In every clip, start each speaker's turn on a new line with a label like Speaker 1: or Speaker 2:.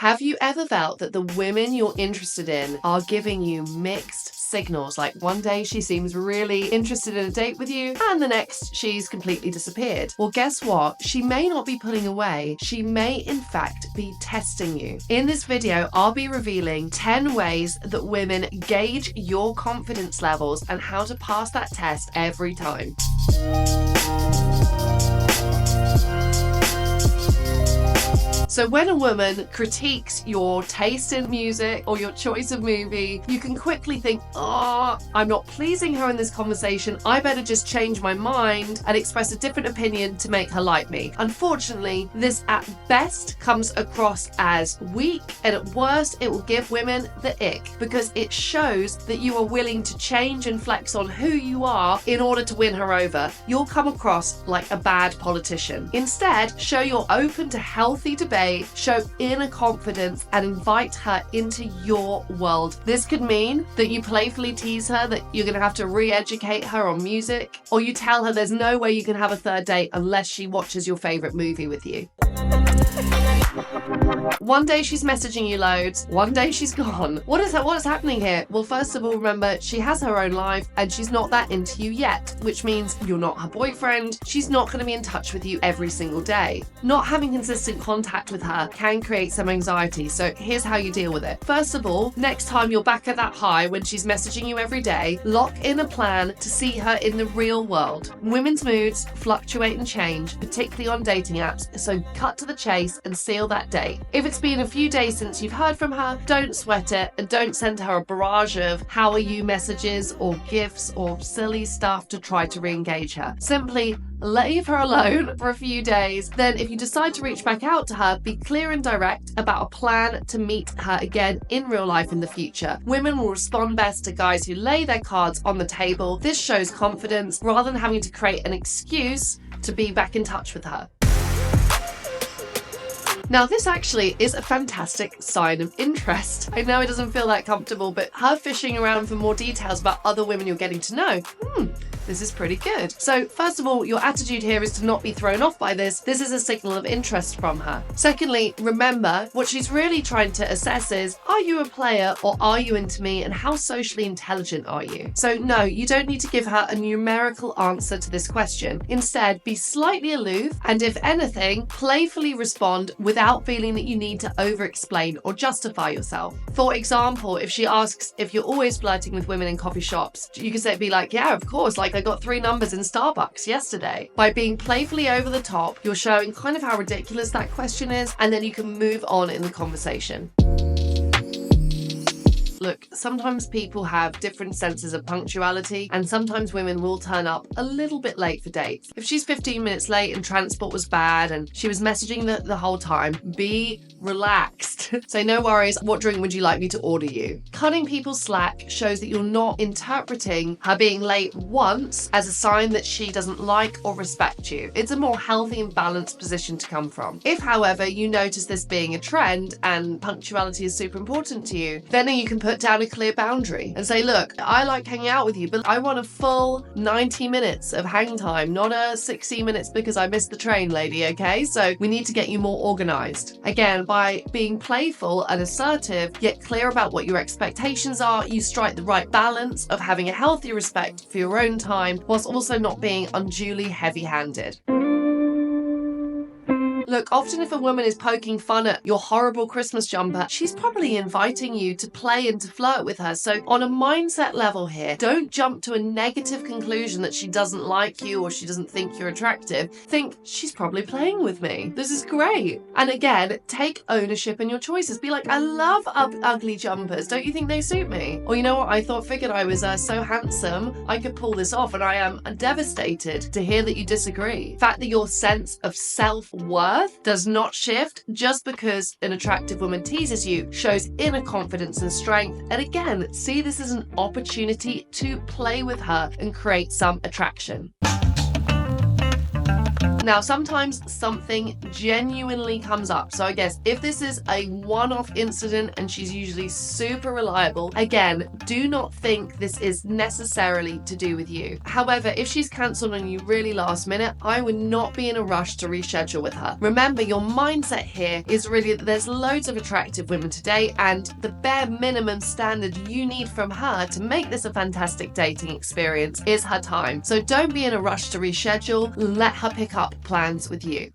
Speaker 1: Have you ever felt that the women you're interested in are giving you mixed signals? Like one day she seems really interested in a date with you and the next she's completely disappeared. Well, guess what? She may not be pulling away. She may in fact be testing you. In this video, I'll be revealing 10 ways that women gauge your confidence levels and how to pass that test every time. So when a woman critiques your taste in music or your choice of movie, you can quickly think, oh, I'm not pleasing her in this conversation. I better just change my mind and express a different opinion to make her like me. Unfortunately, this at best comes across as weak, and at worst, it will give women the ick because it shows that you are willing to change and flex on who you are in order to win her over. You'll come across like a bad politician. Instead, show you're open to healthy debate, show inner confidence, and invite her into your world. This could mean that you playfully tease her that you're going to have to re-educate her on music, or you tell her there's no way you can have a third date unless she watches your favorite movie with you. One day she's messaging you loads, one day she's gone. What is happening here? Well, first of all, remember, she has her own life and she's not that into you yet, which means you're not her boyfriend. She's not going to be in touch with you every single day. Not having consistent contact with her can create some anxiety, so here's how you deal with it. First of all, next time you're back at that high when she's messaging you every day, lock in a plan to see her in the real world. Women's moods fluctuate and change, particularly on dating apps, so cut to the chase and seal that date. If it's been a few days since you've heard from her, don't sweat it and don't send her a barrage of how are you messages or gifts or silly stuff to try to re-engage her. Simply leave her alone for a few days. Then if you decide to reach back out to her, be clear and direct about a plan to meet her again in real life in the future. Women will respond best to guys who lay their cards on the table. This shows confidence rather than having to create an excuse to be back in touch with her. Now, this actually is a fantastic sign of interest. I know it doesn't feel that comfortable, but her fishing around for more details about other women you're getting to know, this is pretty good. So first of all, your attitude here is to not be thrown off by this. This is a signal of interest from her. Secondly, remember, what she's really trying to assess is, are you a player or are you into me, and how socially intelligent are you? So no, you don't need to give her a numerical answer to this question. Instead, be slightly aloof and, if anything, playfully respond without feeling that you need to over-explain or justify yourself. For example, if she asks if you're always flirting with women in coffee shops, you could be like, yeah, of course, like I got 3 numbers in Starbucks yesterday. By being playfully over the top, you're showing kind of how ridiculous that question is, and then you can move on in the conversation. Look, sometimes people have different senses of punctuality, and sometimes women will turn up a little bit late for dates. If she's 15 minutes late and transport was bad and she was messaging the whole time, be relaxed. Say, no worries, what drink would you like me to order you? Cutting people slack shows that you're not interpreting her being late once as a sign that she doesn't like or respect you. It's a more healthy and balanced position to come from. If, however, you notice this being a trend and punctuality is super important to you, then you can put down a clear boundary and say, look, I like hanging out with you, but I want a full 90 minutes of hang time, not a 60 minutes because I missed the train, lady, okay? So we need to get you more organized. Again, by being playful and assertive, yet clear about what your expectations are, you strike the right balance of having a healthy respect for your own time, whilst also not being unduly heavy-handed. Look, often if a woman is poking fun at your horrible Christmas jumper, she's probably inviting you to play and to flirt with her. So on a mindset level here, don't jump to a negative conclusion that she doesn't like you or she doesn't think you're attractive. Think, she's probably playing with me. This is great. And again, take ownership in your choices. Be like, I love ugly jumpers. Don't you think they suit me? Or you know what? Figured I was so handsome, I could pull this off, and I am devastated to hear that you disagree. The fact that your sense of self-worth does not shift just because an attractive woman teases you shows inner confidence and strength. And again, see this as an opportunity to play with her and create some attraction. Now, sometimes something genuinely comes up. So I guess if this is a one-off incident and she's usually super reliable, again, do not think this is necessarily to do with you. However, if she's cancelled on you really last minute, I would not be in a rush to reschedule with her. Remember, your mindset here is really that there's loads of attractive women today, and the bare minimum standard you need from her to make this a fantastic dating experience is her time. So don't be in a rush to reschedule. Let her pick up plans with you.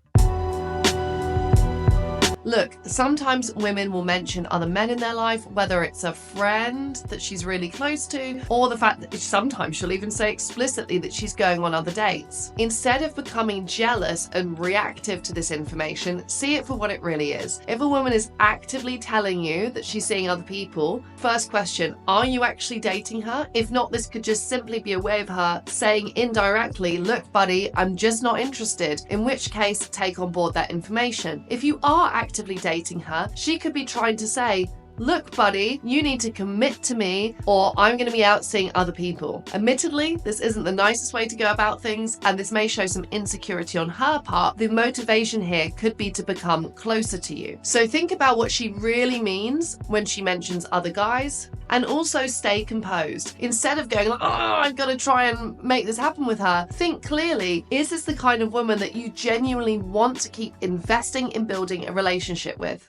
Speaker 1: Look, sometimes women will mention other men in their life, whether it's a friend that she's really close to, or the fact that sometimes she'll even say explicitly that she's going on other dates. Instead of becoming jealous and reactive to this information, see it for what it really is. If a woman is actively telling you that she's seeing other people, first question, are you actually dating her? If not, this could just simply be a way of her saying indirectly, look, buddy, I'm just not interested, in which case take on board that information. If you are actively dating her, she could be trying to say, look, buddy, you need to commit to me or I'm going to be out seeing other people. Admittedly, this isn't the nicest way to go about things, and this may show some insecurity on her part. The motivation here could be to become closer to you. So think about what she really means when she mentions other guys, and also stay composed. Instead of going, oh, I've got to try and make this happen with her, think clearly, is this the kind of woman that you genuinely want to keep investing in building a relationship with?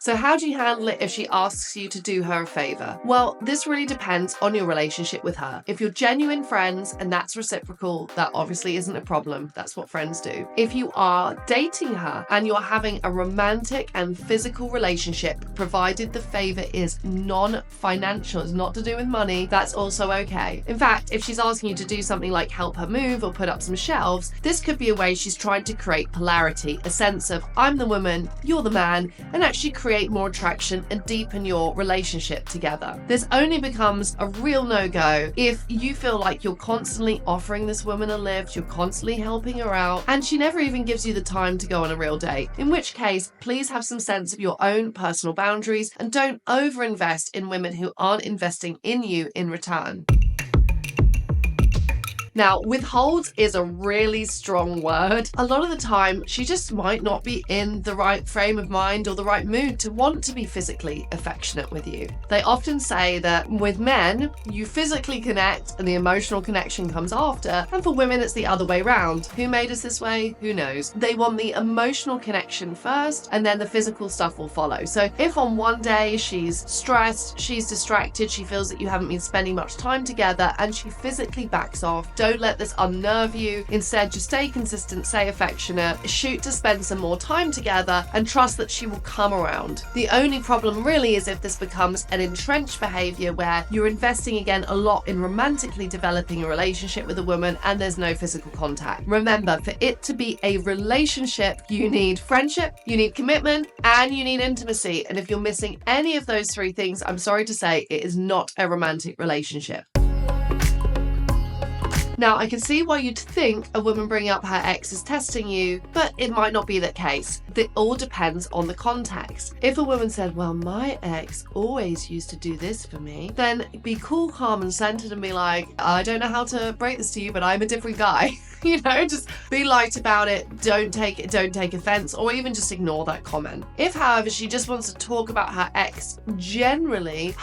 Speaker 1: So how do you handle it if she asks you to do her a favor? Well, this really depends on your relationship with her. If you're genuine friends and that's reciprocal, that obviously isn't a problem. That's what friends do. If you are dating her and you're having a romantic and physical relationship, provided the favor is non-financial, it's not to do with money, that's also okay. In fact, if she's asking you to do something like help her move or put up some shelves, this could be a way she's trying to create polarity, a sense of I'm the woman, you're the man, and actually create more attraction and deepen your relationship together. This only becomes a real no-go if you feel like you're constantly offering this woman a lift, you're constantly helping her out, and she never even gives you the time to go on a real date. In which case, please have some sense of your own personal boundaries and don't overinvest in women who aren't investing in you in return. Now, withholds is a really strong word. A lot of the time, she just might not be in the right frame of mind or the right mood to want to be physically affectionate with you. They often say that with men, you physically connect and the emotional connection comes after, and for women, it's the other way around. Who made us this way? Who knows? They want the emotional connection first, and then the physical stuff will follow. So if on one day she's stressed, she's distracted, she feels that you haven't been spending much time together, and she physically backs off, don't let this unnerve you. Instead, just stay consistent, stay affectionate, shoot to spend some more time together, and trust that she will come around. The only problem really is if this becomes an entrenched behavior where you're investing again a lot in romantically developing a relationship with a woman and there's no physical contact. Remember, for it to be a relationship, you need friendship, you need commitment, and you need intimacy. And if you're missing any of those three things, I'm sorry to say, it is not a romantic relationship. Now, I can see why you'd think a woman bringing up her ex is testing you, but it might not be the case. It all depends on the context. If a woman said, well, my ex always used to do this for me, then be cool, calm, and centered and be like, I don't know how to break this to you, but I'm a different guy. You know, just be light about it. Don't take offense, or even just ignore that comment. If, however, she just wants to talk about her ex generally,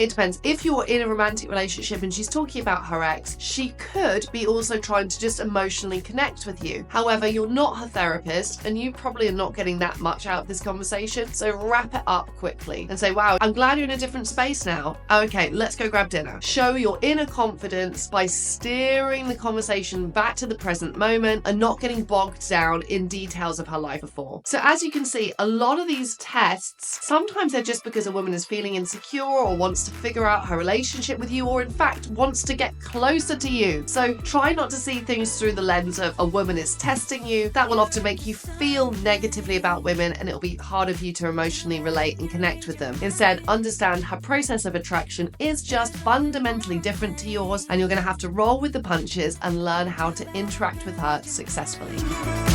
Speaker 1: it depends. If you're in a romantic relationship and she's talking about her ex, she could be also trying to just emotionally connect with you. However, you're not her therapist and you probably are not getting that much out of this conversation. So wrap it up quickly and say, wow, I'm glad you're in a different space now. Okay, let's go grab dinner. Show your inner confidence by steering the conversation back to the present moment and not getting bogged down in details of her life before. So as you can see, a lot of these tests, sometimes they're just because a woman is feeling insecure or wants to figure out her relationship with you, or in fact wants to get closer to you. So try not to see things through the lens of a woman is testing you. That will often make you feel negatively about women and it'll be harder for you to emotionally relate and connect with them. Instead, understand her process of attraction is just fundamentally different to yours, and you're going to have to roll with the punches and learn how to interact with her successfully.